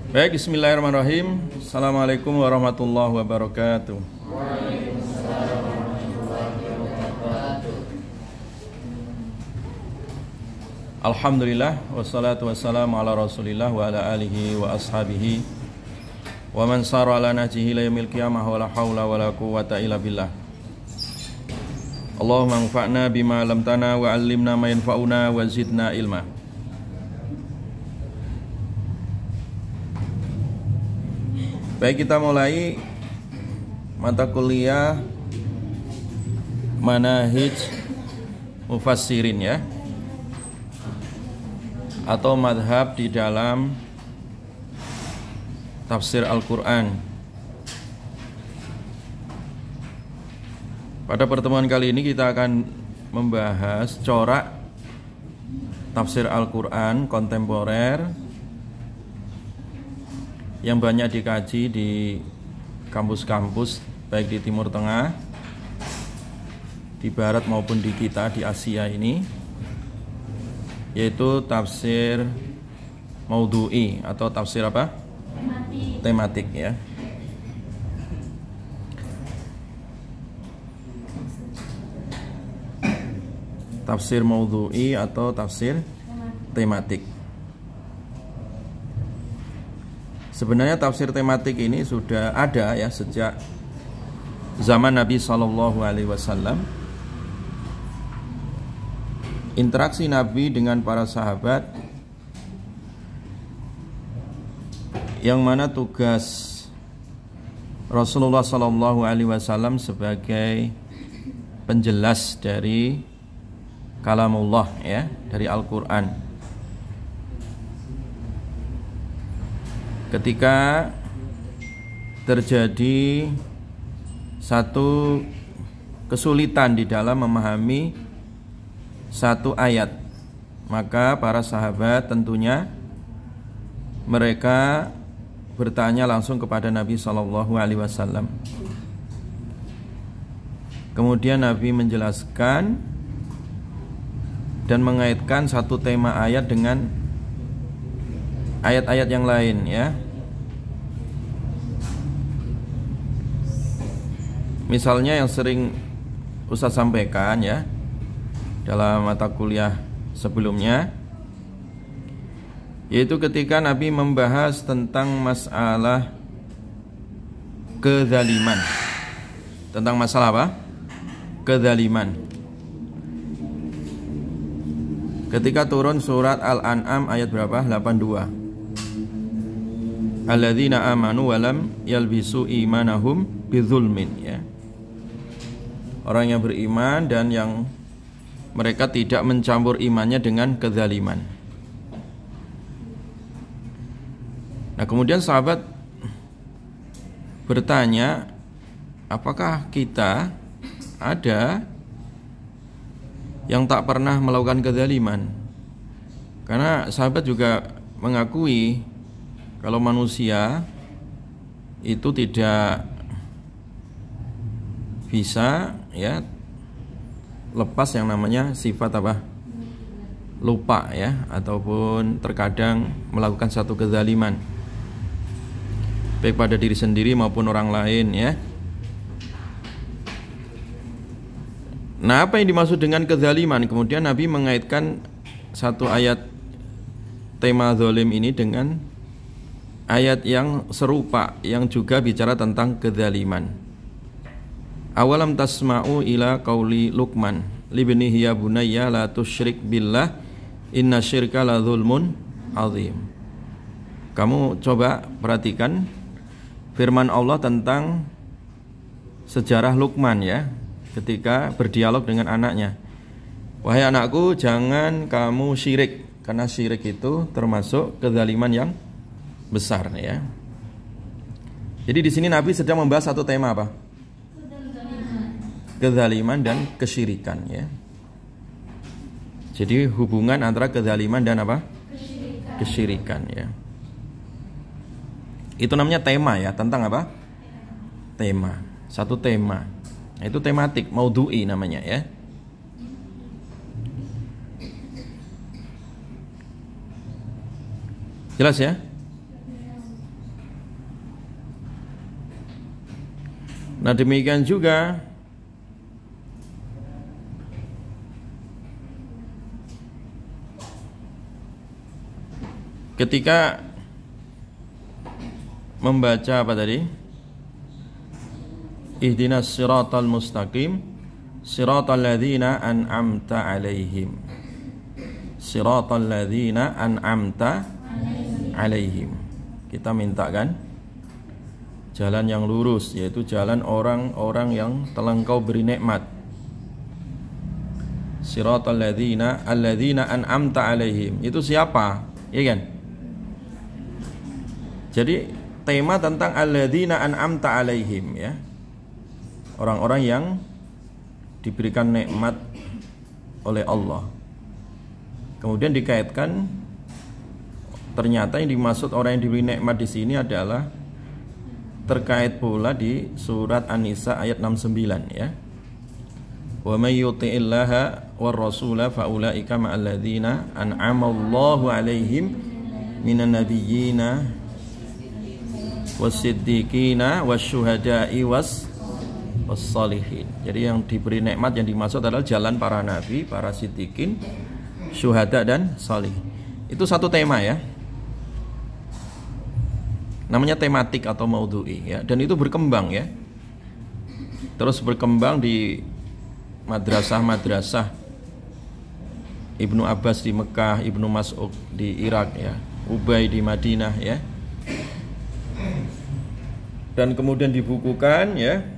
Baik, bismillahirrahmanirrahim. Assalamualaikum warahmatullahi wabarakatuh. Alhamdulillah, wassalatu wassalamu ala rasulillah wa ala alihi wa ashabihi wa man sara ala nahjihi ila yaumil qiyamah wa la hawla wa la quwwata illa billah. Allahumma anfa'na bima 'allamtana wa 'allimna ma yanfa'una wa zidna ilma. Baik, kita mulai mata kuliah Manahij Mufassirin ya, atau madhab di dalam tafsir Al-Quran. Pada pertemuan kali ini kita akan membahas corak tafsir Al-Quran kontemporer yang banyak dikaji di kampus-kampus baik di Timur Tengah, di Barat maupun di kita di Asia ini, yaitu tafsir maudhu'i atau tafsir apa? Tematik ya. Tafsir maudhu'i atau tafsir tematik. Sebenarnya tafsir tematik ini sudah ada ya sejak zaman Nabi SAW. Interaksi Nabi dengan para sahabat, yang mana tugas Rasulullah SAW sebagai penjelas dari kalamullah ya, dari Al-Quran. Ketika terjadi satu kesulitan di dalam memahami satu ayat, maka para sahabat tentunya mereka bertanya langsung kepada Nabi SAW. Kemudian Nabi menjelaskan dan mengaitkan satu tema ayat dengan ayat-ayat yang lain ya. Misalnya yang sering Ustaz sampaikan ya dalam mata kuliah sebelumnya, yaitu ketika Nabi membahas tentang masalah kezaliman. Tentang masalah apa? Kezaliman. Ketika turun surat Al-An'am ayat berapa? 82. Alladzina amanu walam yalbisu imanahum bidzulmin ya. Orang yang beriman dan yang mereka tidak mencampur imannya dengan kezaliman. Nah, kemudian sahabat bertanya, apakah kita ada yang tak pernah melakukan kezaliman? Karena sahabat juga mengakui kalau manusia itu tidak bisa ya lepas yang namanya sifat apa? Lupa ya, ataupun terkadang melakukan satu kezaliman baik pada diri sendiri maupun orang lain ya. Nah, apa yang dimaksud dengan kezaliman? Kemudian Nabi mengaitkan satu ayat tema zalim ini dengan ayat yang serupa yang juga bicara tentang kezaliman. Awalam tasma'u ila qauli Luqman libnihi ya bunayya la tusyrik billah inna syirka la dzulmun azim. Kamu coba perhatikan firman Allah tentang sejarah Luqman ya, ketika berdialog dengan anaknya. Wahai anakku, jangan kamu syirik, karena syirik itu termasuk kezaliman yang besar ya. Jadi di sini Nabi sedang membahas satu tema apa? Kezaliman dan kesyirikan ya. Jadi hubungan antara kezaliman dan apa? Kesyirikan ya. Itu namanya tema ya, tentang apa? Tema, satu tema. Itu tematik, maudhu'i namanya ya. Jelas ya? Nah, demikian juga ketika membaca apa tadi? Ihdinas siratal mustaqim siratal ladzina an'amta 'alaihim. Siratal ladzina an'amta 'alaihim. Kita minta kan jalan yang lurus, yaitu jalan orang-orang yang telah Engkau beri nikmat. Siratal ladzina an'amta 'alaihim. Itu siapa? Iya kan? Jadi tema tentang alladzina an'amta 'alaihim ya. Orang-orang yang diberikan nikmat oleh Allah. Kemudian dikaitkan ternyata yang dimaksud orang yang diberi nikmat di sini adalah terkait pula di surat An-Nisa ayat 69 ya. Wa may yuti'illaha war rasula fa ulaika ma'al ladzina an'ama Allahu 'alaihim minan nabiyyina was-siddiqina wasyuhada'i was-salihin. Jadi yang diberi nikmat yang dimaksud adalah jalan para nabi, para siddiqin, syuhada dan salih. Itu satu tema ya. Namanya tematik atau maudhu'i ya, dan itu berkembang ya. Terus berkembang di madrasah-madrasah Ibnu Abbas di Mekah, Ibnu Mas'ud di Irak ya, Ubay di Madinah ya. Dan kemudian dibukukan ya.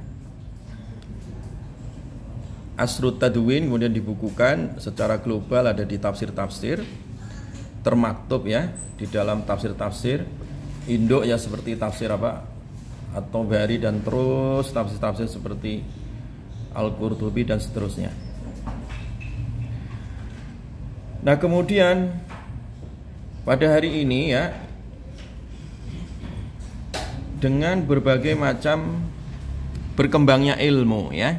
Asrut Tadwin kemudian dibukukan secara global, ada di tafsir-tafsir, termaktub ya di dalam tafsir-tafsir Indo ya, seperti tafsir apa At-Tabari dan terus tafsir-tafsir seperti Al-Qurtubi dan seterusnya. Nah, kemudian pada hari ini ya, dengan berbagai macam berkembangnya ilmu ya,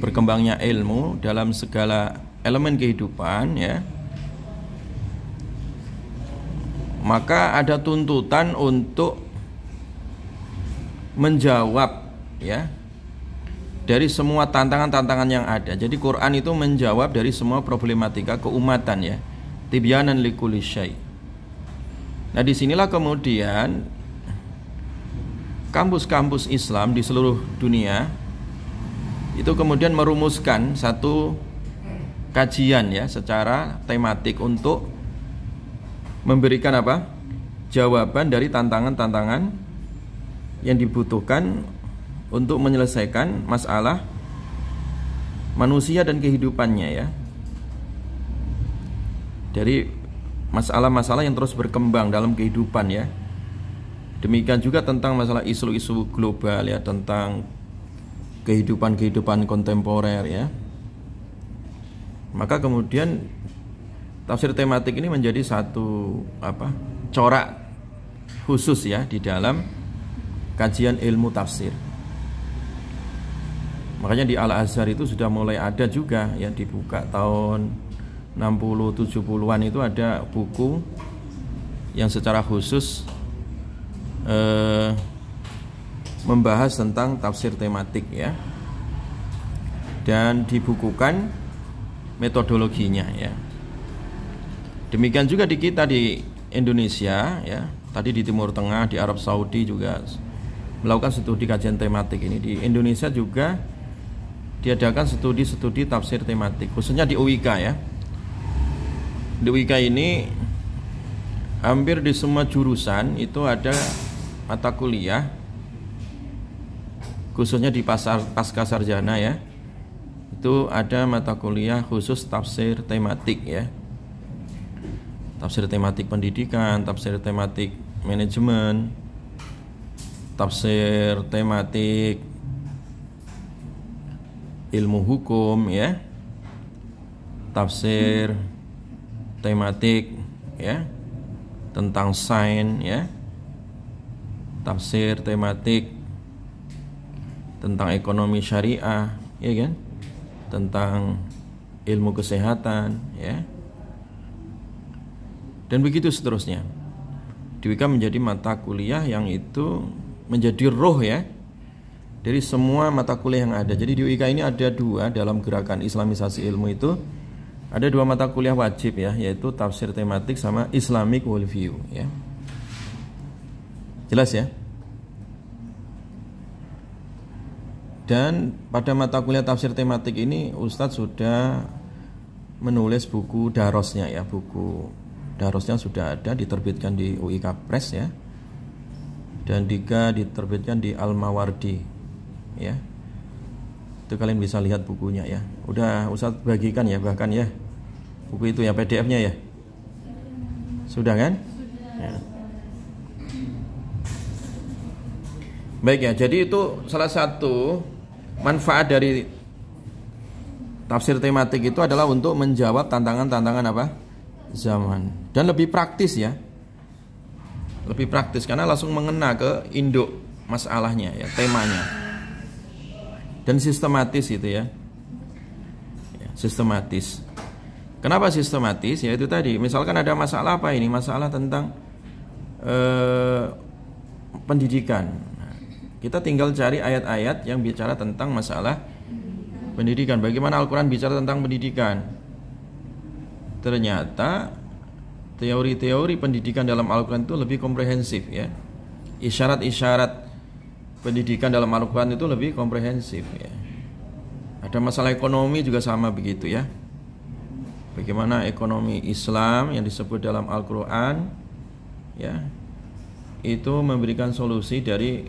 berkembangnya ilmu dalam segala elemen kehidupan ya, maka ada tuntutan untuk menjawab ya dari semua tantangan-tantangan yang ada. Jadi Quran itu menjawab dari semua problematika keumatan ya, tibyanan likulli syai'. Nah, disinilah kemudian kampus-kampus Islam di seluruh dunia itu kemudian merumuskan satu kajian ya secara tematik untuk memberikan apa? Jawaban dari tantangan-tantangan yang dibutuhkan untuk menyelesaikan masalah manusia dan kehidupannya ya. Dari masalah-masalah yang terus berkembang dalam kehidupan ya. Demikian juga tentang masalah isu-isu global ya, tentang kehidupan kontemporer ya. Maka kemudian tafsir tematik ini menjadi satu corak khusus ya di dalam kajian ilmu tafsir. Makanya di Al-Azhar itu sudah mulai ada juga ya, dibuka tahun 60-70-an itu ada buku yang secara khusus membahas tentang tafsir tematik ya, dan dibukukan metodologinya ya. Demikian juga di kita di Indonesia ya, tadi di Timur Tengah, di Arab Saudi juga melakukan studi kajian tematik ini. Di Indonesia juga diadakan studi-studi tafsir tematik, khususnya di UIK ya. Di UIK ini hampir di semua jurusan itu ada mata kuliah, khususnya di pasca sarjana ya, itu ada mata kuliah khusus tafsir tematik ya. Tafsir tematik pendidikan, tafsir tematik manajemen, tafsir tematik ilmu hukum ya, tafsir tematik ya tentang sains ya, tafsir tematik tentang ekonomi syariah ya kan, tentang ilmu kesehatan ya, dan begitu seterusnya. Di UIK menjadi mata kuliah yang itu menjadi roh ya dari semua mata kuliah yang ada. Jadi di UIK ini ada dua dalam gerakan Islamisasi ilmu itu. Ada dua mata kuliah wajib ya, yaitu tafsir tematik sama Islamic worldview ya. Jelas ya? Dan pada mata kuliah tafsir tematik ini Ustadz sudah menulis buku darosnya ya, buku darosnya sudah ada, diterbitkan di UIK Press ya. Dan juga diterbitkan di Al-Mawardi ya. Itu kalian bisa lihat bukunya ya. Udah Ustadz bagikan ya bahkan ya. Buku itu ya, PDF-nya ya. Sudah kan? Ya. Baik ya, jadi itu salah satu manfaat dari tafsir tematik itu adalah untuk menjawab tantangan-tantangan apa? Zaman. Dan lebih praktis ya. Lebih praktis karena langsung mengena ke induk masalahnya ya, temanya. Dan sistematis itu ya. Ya, sistematis. Kenapa sistematis? Ya itu tadi, misalkan ada masalah apa ini? Masalah tentang pendidikan. Nah, kita tinggal cari ayat-ayat yang bicara tentang masalah pendidikan. Bagaimana Al-Quran bicara tentang pendidikan? Ternyata teori-teori pendidikan dalam Al-Quran itu lebih komprehensif ya. Isyarat-isyarat pendidikan dalam Al-Quran itu lebih komprehensif ya. Ada masalah ekonomi juga sama begitu ya. Bagaimana ekonomi Islam yang disebut dalam Al-Quran ya, itu memberikan solusi dari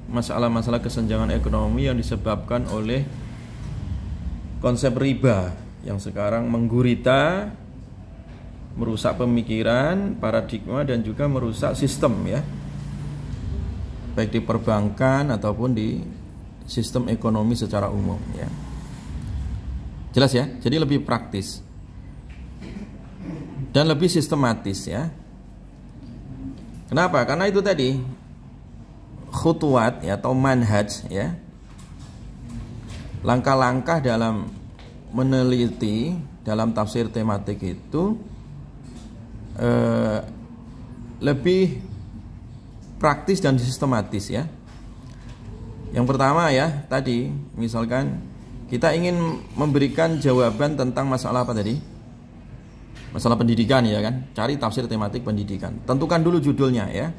masalah-masalah kesenjangan ekonomi yang disebabkan oleh konsep riba yang sekarang menggurita, merusak pemikiran, paradigma, dan juga merusak sistem ya, baik di perbankan ataupun di sistem ekonomi secara umum ya. Jelas ya? Jadi lebih praktis dan lebih sistematis ya. Kenapa? Karena itu tadi khutuwat ya, atau manhaj ya, langkah-langkah dalam meneliti dalam tafsir tematik itu lebih praktis dan sistematis ya. Yang pertama ya, tadi misalkan kita ingin memberikan jawaban tentang masalah apa tadi? Masalah pendidikan ya kan? Cari tafsir tematik pendidikan. Tentukan dulu judulnya ya.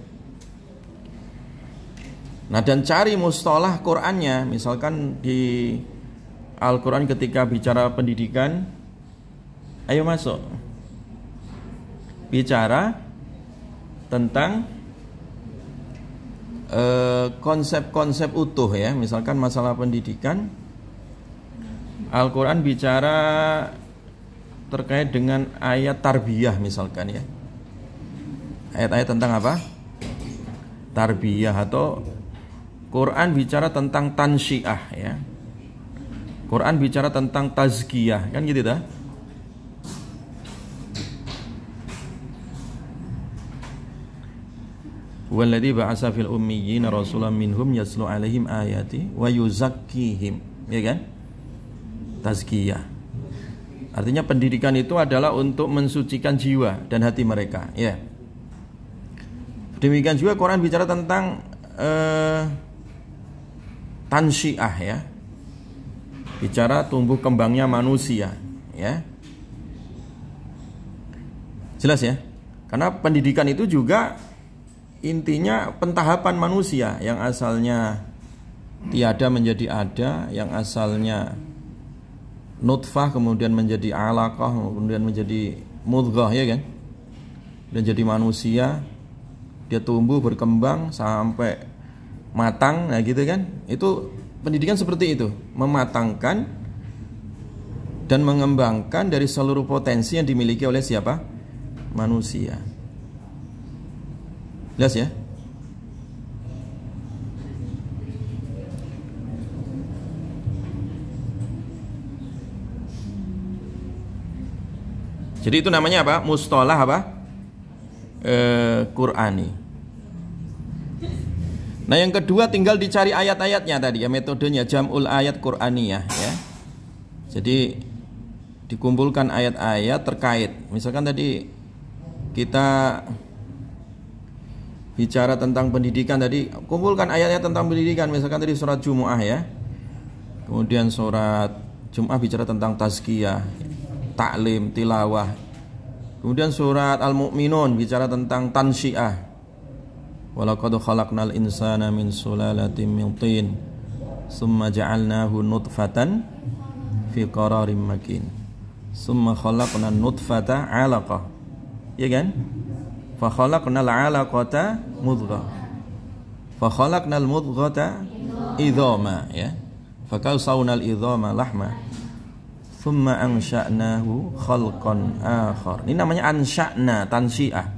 Nah, dan cari mustalah Qur'annya. Misalkan di Al-Quran ketika bicara pendidikan, ayo masuk. Bicara tentang konsep-konsep utuh ya. Misalkan masalah pendidikan, Al-Quran bicara terkait dengan ayat tarbiyah misalkan ya. Ayat-ayat tentang apa? Tarbiyah. Atau Quran bicara tentang tansyiah ya. Quran bicara tentang tazkiyah, kan gitu dah. Walladzi ba'atsa fil ummiyina rasulan minhum yatlu 'alaihim ayati wa yuzakkihim, ya kan? Tazkiyah. Artinya pendidikan itu adalah untuk mensucikan jiwa dan hati mereka, ya. Demikian juga Quran bicara tentang tansyiah ya. Bicara tumbuh kembangnya manusia, ya. Jelas ya? Karena pendidikan itu juga intinya pentahapan manusia yang asalnya tiada menjadi ada, yang asalnya nutfah kemudian menjadi alaqah, kemudian menjadi mudghah, ya kan? Dan jadi manusia, dia tumbuh berkembang sampai matang, nah gitu kan? Itu pendidikan seperti itu, mematangkan dan mengembangkan dari seluruh potensi yang dimiliki oleh siapa? Manusia. Jelas ya? Jadi itu namanya apa? Mustalah apa? Qur'ani. Nah, yang kedua tinggal dicari ayat-ayatnya tadi ya, metodenya jam'ul ayat Qur'aniyah ya. Jadi dikumpulkan ayat-ayat terkait. Misalkan tadi kita bicara tentang pendidikan tadi, kumpulkan ayat-ayat tentang pendidikan. Misalkan tadi surat Jumu'ah ya. Kemudian surat Jumu'ah bicara tentang tazkiyah, taklim, tilawah. Kemudian surat Al-Mu'minun bicara tentang tansyiah. Walaqad khalaqnal insana min sulalatin min tin, summa ja'alnahu nutfatan fi qararim makin. Summa khalaqna nutfata 'alaqah. Ya kan? Fa khalaqnal 'alaqata mudghah. Fa khalaqnal mudghata idhama ya. Fa kawsawnal idhama lahma. Thumma ansha'nahu khalqan akhar. Ini namanya ansha'na, tansyiah.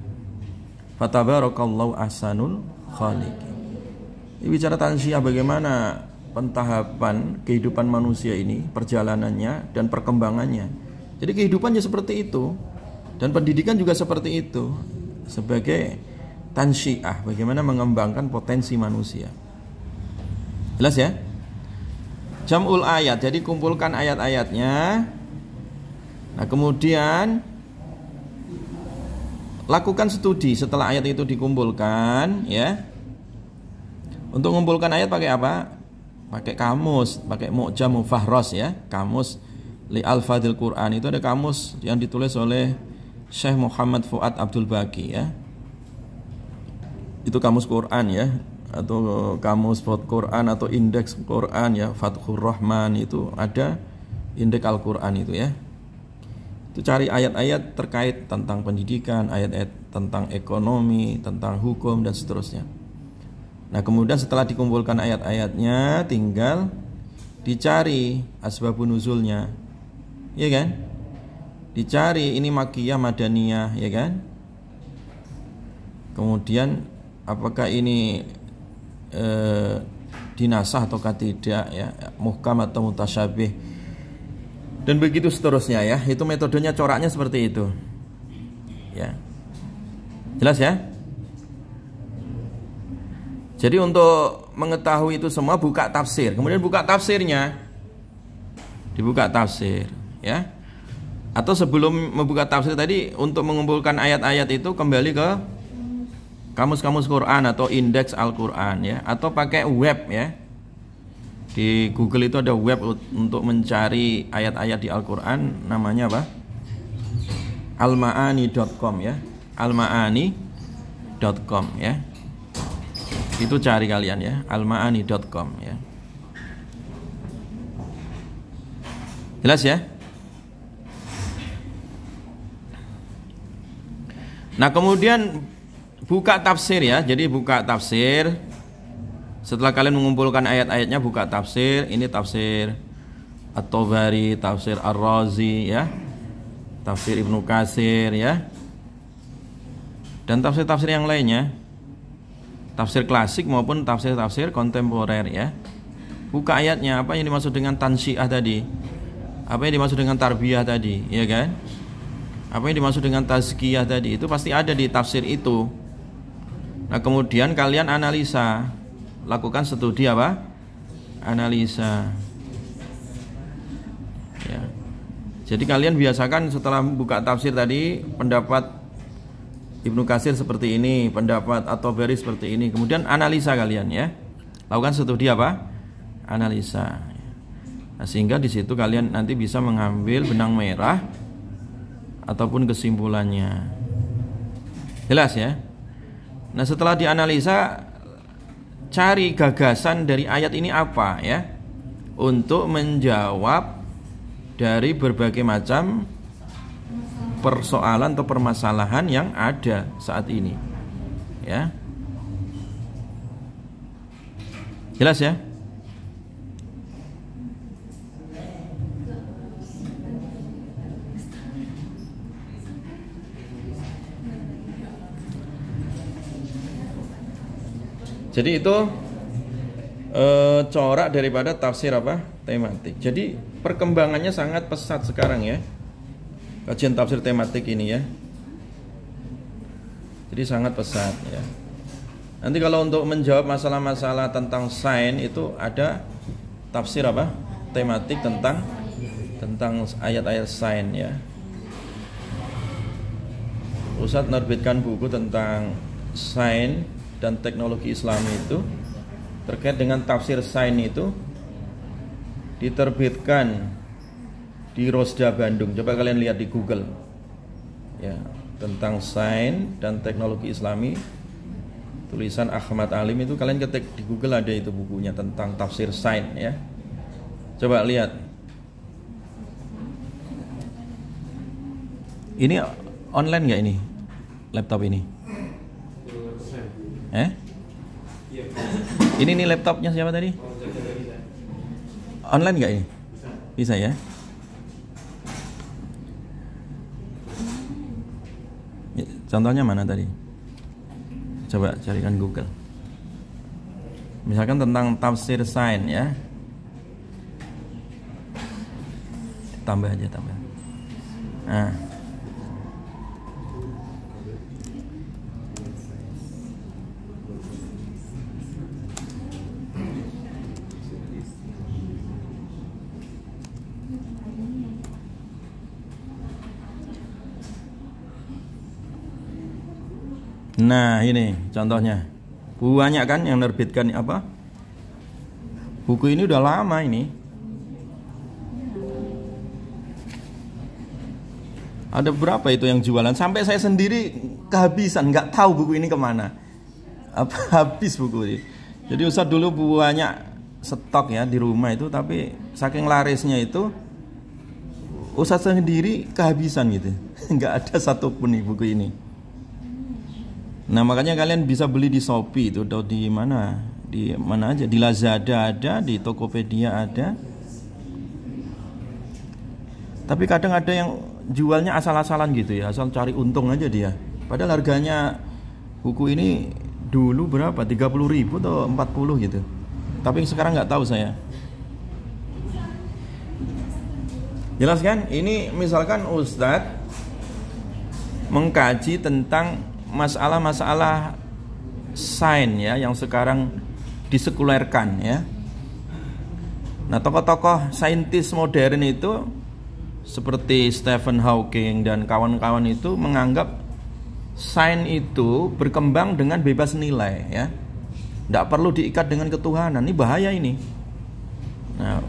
Fatabarakallahu ahsanul khaliqin. Ini bicara tansyiah, bagaimana pentahapan kehidupan manusia ini, perjalanannya dan perkembangannya. Jadi kehidupannya seperti itu, dan pendidikan juga seperti itu, sebagai tansyiah, bagaimana mengembangkan potensi manusia. Jelas ya? Jam'ul ayat, jadi kumpulkan ayat-ayatnya. Nah kemudian lakukan studi setelah ayat itu dikumpulkan ya. Untuk mengumpulkan ayat pakai apa? Pakai kamus, pakai Mu'jam Mufahros ya. Kamus li Al-Fadil Quran, itu ada kamus yang ditulis oleh Syekh Muhammad Fuad Abdul Baqi ya. Itu kamus Quran ya, atau kamus Fot Quran atau indeks Quran ya, Fathur Rahman, itu ada indeks Al-Quran itu ya. Itu cari ayat-ayat terkait tentang pendidikan, ayat-ayat tentang ekonomi, tentang hukum dan seterusnya. Nah kemudian setelah dikumpulkan ayat-ayatnya, tinggal dicari asbabun nuzulnya, ya kan? Dicari ini Makkiyah, Madaniyah, ya kan? Kemudian apakah ini dinasah ataukah tidak ya, muhkam atau mutasyabih, dan begitu seterusnya ya. Itu metodenya, coraknya seperti itu ya. Jelas ya? Jadi untuk mengetahui itu semua, buka tafsir, kemudian buka tafsirnya, dibuka tafsir ya. Atau sebelum membuka tafsir tadi, untuk mengumpulkan ayat-ayat itu kembali ke kamus-kamus Quran atau indeks Al-Quran ya, atau pakai web ya. Di Google itu ada web untuk mencari ayat-ayat di Al-Quran, namanya apa? almaani.com ya. almaani.com ya. Itu cari kalian ya, almaani.com ya. Jelas ya? Nah kemudian buka tafsir ya. Jadi buka tafsir. Setelah kalian mengumpulkan ayat-ayatnya, buka tafsir. Ini tafsir At-Tabari, tafsir Ar-Razi ya, tafsir Ibnu Katsir ya, dan tafsir-tafsir yang lainnya, tafsir klasik maupun tafsir-tafsir kontemporer ya. Buka ayatnya, apa yang dimaksud dengan tansyiah tadi, apa yang dimaksud dengan tarbiyah tadi, ya kan? Apa yang dimaksud dengan tazkiyah tadi, itu pasti ada di tafsir itu. Nah kemudian kalian analisa, lakukan studi apa? Analisa ya. Jadi kalian biasakan setelah buka tafsir tadi, pendapat Ibnu Katsir seperti ini, pendapat At-Tabari seperti ini, kemudian analisa kalian ya. Lakukan studi apa? Analisa. Nah, sehingga di situ kalian nanti bisa mengambil benang merah ataupun kesimpulannya. Jelas ya? Nah, setelah dianalisa, cari gagasan dari ayat ini apa ya, untuk menjawab dari berbagai macam persoalan atau permasalahan yang ada saat ini ya. Jelas ya? Jadi itu corak daripada tafsir apa? Tematik. Jadi perkembangannya sangat pesat sekarang ya, kajian tafsir tematik ini ya. Jadi sangat pesat ya. Nanti kalau untuk menjawab masalah-masalah tentang sains itu ada tafsir apa? Tematik tentang ayat-ayat sains ya. Ustadz menerbitkan buku tentang sains dan Teknologi Islami itu terkait dengan tafsir sains itu diterbitkan di Rosda Bandung. Coba kalian lihat di Google ya, tentang sains dan teknologi Islami, tulisan Ahmad Alim itu kalian ketik di Google, ada itu bukunya tentang tafsir sains ya. Coba lihat. Ini online nggak ini laptop ini? Ini nih laptopnya siapa tadi? Online nggak ini? Bisa ya? Contohnya mana tadi? Coba carikan Google. Misalkan tentang tafsir sains ya. Tambah aja, tambah. Nah. Nah ini contohnya, banyak kan yang menerbitkan apa? Buku ini udah lama ini. Ada berapa itu yang jualan? Sampai saya sendiri kehabisan, nggak tahu buku ini kemana. Apa habis buku ini? Jadi Ustadz dulu banyak stok ya di rumah itu, tapi saking larisnya itu Ustadz sendiri kehabisan gitu. Nggak ada satupun nih buku ini. Nah makanya kalian bisa beli di Shopee itu atau di mana aja, di Lazada ada, di Tokopedia ada. Tapi kadang ada yang jualnya asal-asalan gitu ya, asal cari untung aja dia. Padahal harganya buku ini dulu berapa? 30.000 atau 40 gitu. Tapi sekarang nggak tahu saya. Jelas kan? Ini misalkan Ustadz mengkaji tentang masalah-masalah sains ya yang sekarang disekulerkan ya. Nah, tokoh-tokoh saintis modern itu seperti Stephen Hawking dan kawan-kawan itu menganggap sains itu berkembang dengan bebas nilai ya. Tidak perlu diikat dengan ketuhanan. Ini bahaya ini. Nah,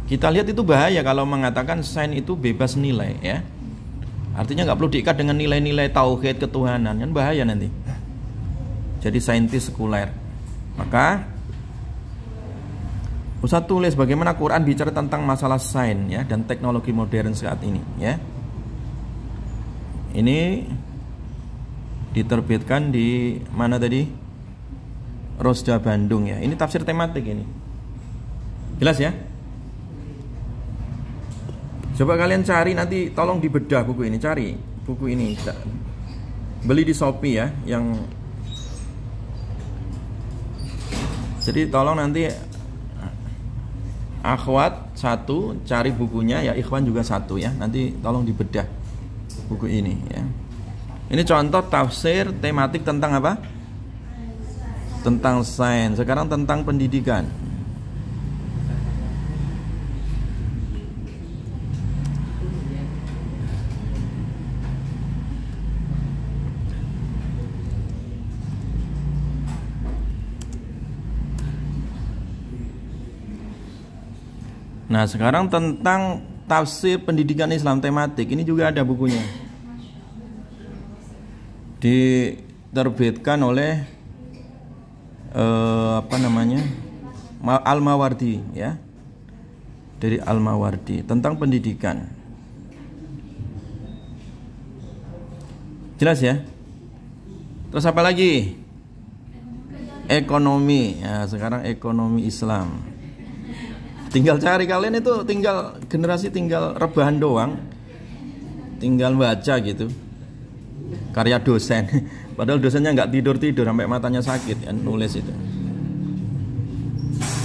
kita lihat itu bahaya kalau mengatakan sains itu bebas nilai ya. Artinya nggak perlu diikat dengan nilai-nilai tauhid ketuhanan, kan bahaya nanti. Jadi saintis sekuler. Maka Ustaz tulis bagaimana Quran bicara tentang masalah sains ya dan teknologi modern saat ini ya. Ini diterbitkan di mana tadi? Rosda Bandung ya. Ini tafsir tematik ini. Jelas ya? Coba kalian cari nanti, tolong dibedah buku ini, cari buku ini, beli di Shopee ya, yang jadi tolong nanti akhwat satu cari bukunya ya, ikhwan juga satu ya, nanti tolong dibedah buku ini ya. Ini contoh tafsir tematik tentang apa? Tentang sains. Sekarang tentang pendidikan. Nah sekarang tentang tafsir pendidikan Islam tematik, ini juga ada bukunya, diterbitkan oleh Al-Mawardi ya, dari Al-Mawardi tentang pendidikan. Jelas ya? Terus apa lagi? Ekonomi ya, sekarang ekonomi Islam. Tinggal cari, kalian itu tinggal generasi tinggal rebahan doang, tinggal baca gitu karya dosen. Padahal dosennya nggak tidur sampai matanya sakit kan nulis itu.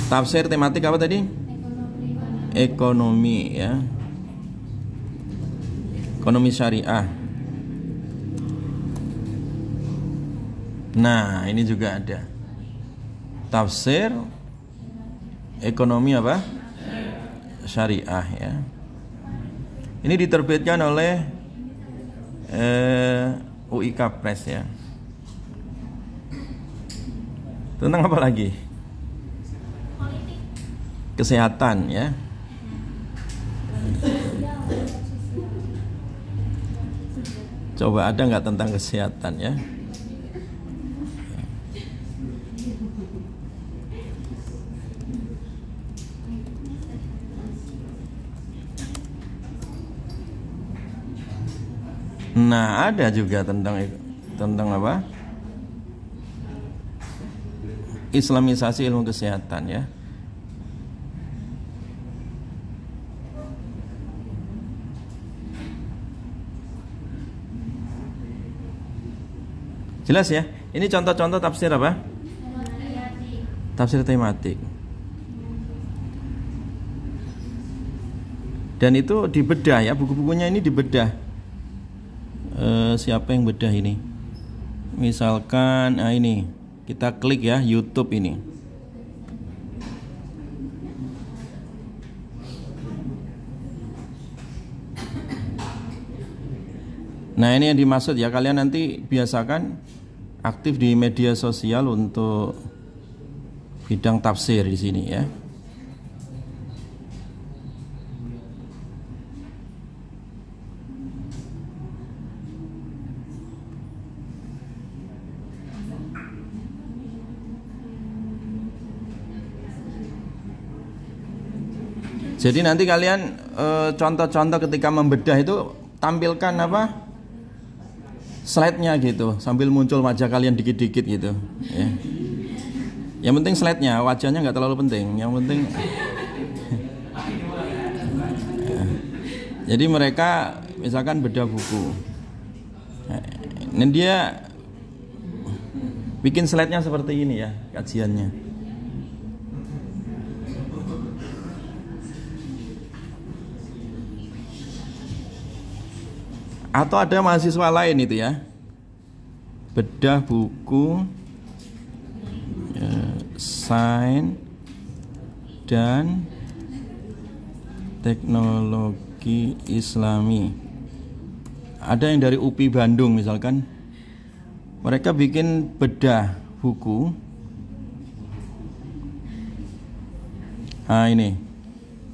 Tafsir tematik apa tadi? Ekonomi ya, ekonomi syariah. Nah ini juga ada tafsir ekonomi apa? Syariah ya. Ini diterbitkan oleh UIK Press ya. Tentang apa lagi? Kesehatan ya. Coba ada nggak tentang kesehatan ya? Nah, ada juga tentang apa? Islamisasi ilmu kesehatan ya. Jelas ya? Ini contoh-contoh tafsir apa? Tafsir tematik. Dan itu dibedah ya, buku-bukunya ini dibedah. Siapa yang bedah ini? Misalkan ini kita klik ya YouTube ini. Nah, ini yang dimaksud ya, kalian nanti biasakan aktif di media sosial untuk bidang tafsir di sini ya. Jadi nanti kalian contoh-contoh ketika membedah itu tampilkan apa? Slide-nya gitu, sambil muncul wajah kalian dikit-dikit gitu ya. Yang penting slide-nya, wajahnya nggak terlalu penting. Yang penting ya. Jadi mereka misalkan bedah buku, ini dia bikin slide-nya seperti ini ya, kajiannya. Atau ada mahasiswa lain itu ya, bedah buku ya, sains dan teknologi Islami. Ada yang dari UPI Bandung misalkan, mereka bikin bedah buku. Nah ini.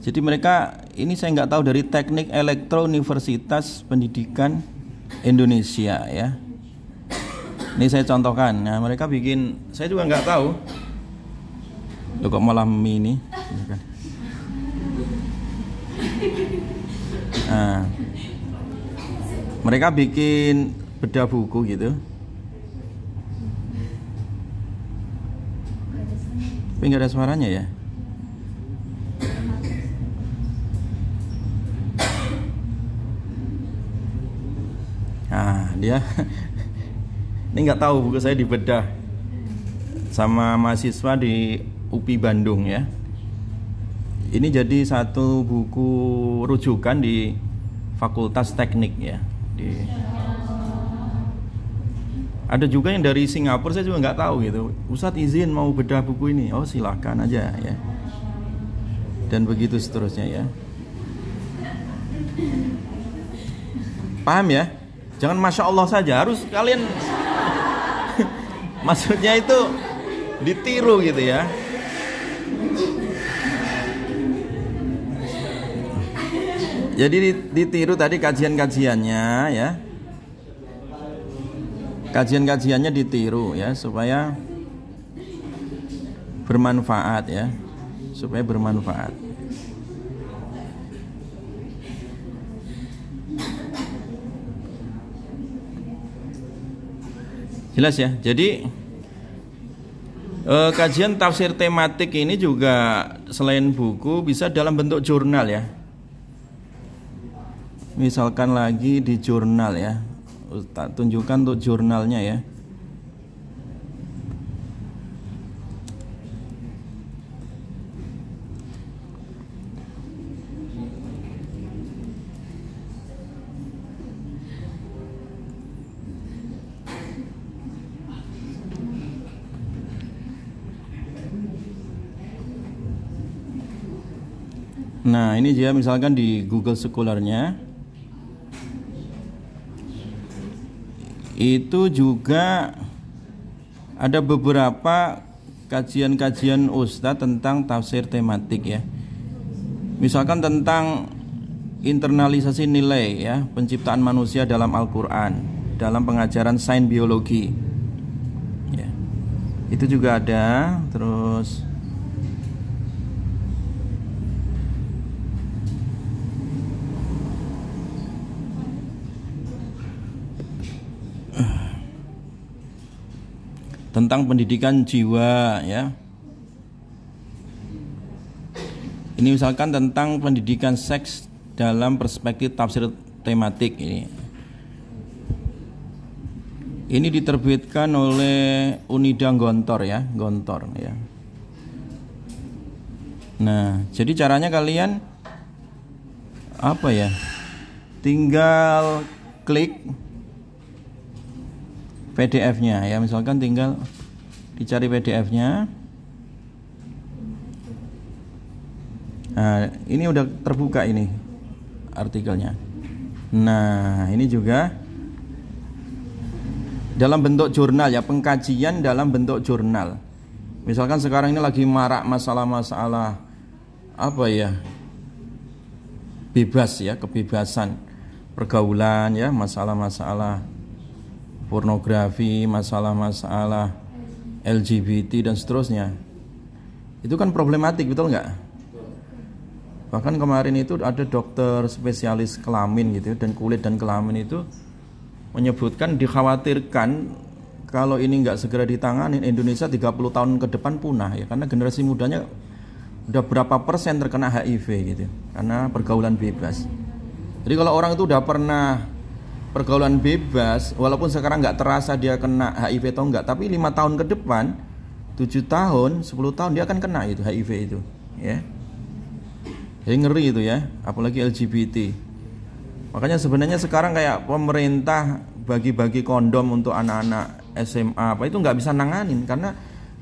Jadi mereka, ini saya nggak tahu, dari Teknik Elektro Universitas Pendidikan Indonesia ya. Ini saya contohkan. Nah mereka bikin, saya juga nggak tahu. Loh kok malah mini? Nah, mereka bikin bedah buku gitu. Tapi nggak ada suaranya ya. Nah dia ini nggak tahu buku saya dibedah sama mahasiswa di UPI Bandung ya. Ini jadi satu buku rujukan di Fakultas Teknik ya. Ada juga yang dari Singapura, saya juga nggak tahu gitu. Ustadz izin mau bedah buku ini, oh silahkan aja ya. Dan begitu seterusnya ya. Paham ya? Jangan masya Allah saja, harus kalian maksudnya itu ditiru gitu ya. Jadi ditiru tadi kajian-kajiannya ya. Kajian-kajiannya ditiru ya, supaya bermanfaat ya. Supaya bermanfaat. Jelas ya. Jadi kajian tafsir tematik ini juga selain buku bisa dalam bentuk jurnal ya. Misalkan lagi di jurnal ya. Tak tunjukkan untuk jurnalnya ya. Nah ini dia misalkan di Google Scholar-nya itu juga ada beberapa kajian-kajian Ustadz tentang tafsir tematik ya. Misalkan tentang internalisasi nilai ya, penciptaan manusia dalam Al-Qur'an, dalam pengajaran sains biologi. Ya. Itu juga ada. Terus tentang pendidikan jiwa ya. Ini misalkan tentang pendidikan seks dalam perspektif tafsir tematik ini. Ini diterbitkan oleh Unida Gontor ya, Gontor ya. Nah, jadi caranya kalian apa ya? Tinggal klik PDF-nya ya, misalkan tinggal dicari PDF-nya. Nah, ini udah terbuka ini artikelnya. Nah, ini juga dalam bentuk jurnal ya, pengkajian dalam bentuk jurnal. Misalkan sekarang ini lagi marak masalah-masalah apa ya? Bebas ya, kebebasan pergaulan ya, masalah-masalah pornografi, masalah-masalah LGBT dan seterusnya. Itu kan problematik, betul nggak? Bahkan kemarin itu ada dokter spesialis kelamin gitu dan kulit dan kelamin itu menyebutkan dikhawatirkan kalau ini nggak segera ditangani Indonesia 30 tahun ke depan punah ya, karena generasi mudanya udah berapa persen terkena HIV gitu karena pergaulan bebas. Jadi kalau orang itu udah pernah pergaulan bebas, walaupun sekarang nggak terasa dia kena HIV atau enggak, tapi 5 tahun ke depan, 7 tahun, 10 tahun dia akan kena itu HIV itu ya. Jadi ngeri itu ya, apalagi LGBT. Makanya sebenarnya sekarang kayak pemerintah bagi-bagi kondom untuk anak-anak SMA apa itu nggak bisa nanganin karena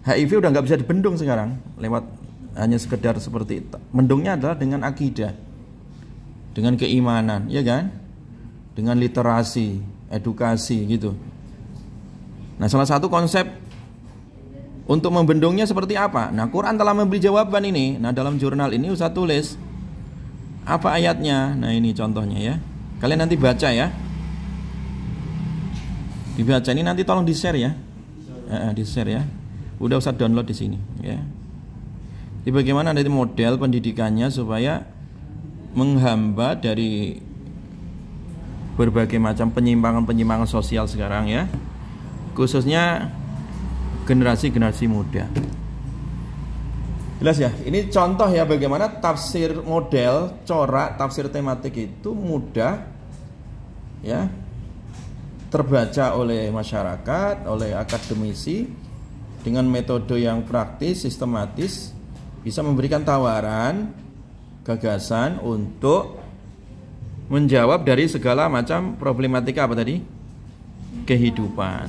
HIV udah nggak bisa dibendung sekarang lewat hanya sekedar seperti itu. Mendungnya adalah dengan akidah, dengan keimanan, ya kan? Dengan literasi, edukasi gitu. Nah, salah satu konsep untuk membendungnya seperti apa? Nah, Quran telah memberi jawaban ini. Nah, dalam jurnal ini Ustaz tulis apa ayatnya? Nah, ini contohnya ya. Kalian nanti baca ya. Dibaca ini nanti tolong di-share ya. Di-share ya. Udah Ustaz download di sini ya. Jadi bagaimana nanti model pendidikannya supaya menghamba dari berbagai macam penyimpangan-penyimpangan sosial sekarang ya. Khususnya generasi-generasi muda. Jelas ya, ini contoh ya bagaimana tafsir model, corak, tafsir tematik itu mudah ya terbaca oleh masyarakat, oleh akademisi dengan metode yang praktis, sistematis, bisa memberikan tawaran, gagasan untuk menjawab dari segala macam problematika apa tadi? Kehidupan.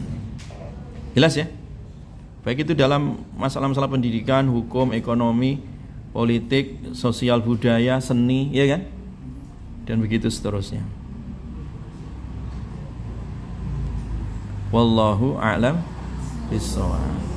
Jelas ya? Baik itu dalam masalah-masalah pendidikan, hukum, ekonomi, politik, sosial, budaya, seni, ya kan? Dan begitu seterusnya. Wallahu a'lam bishawab.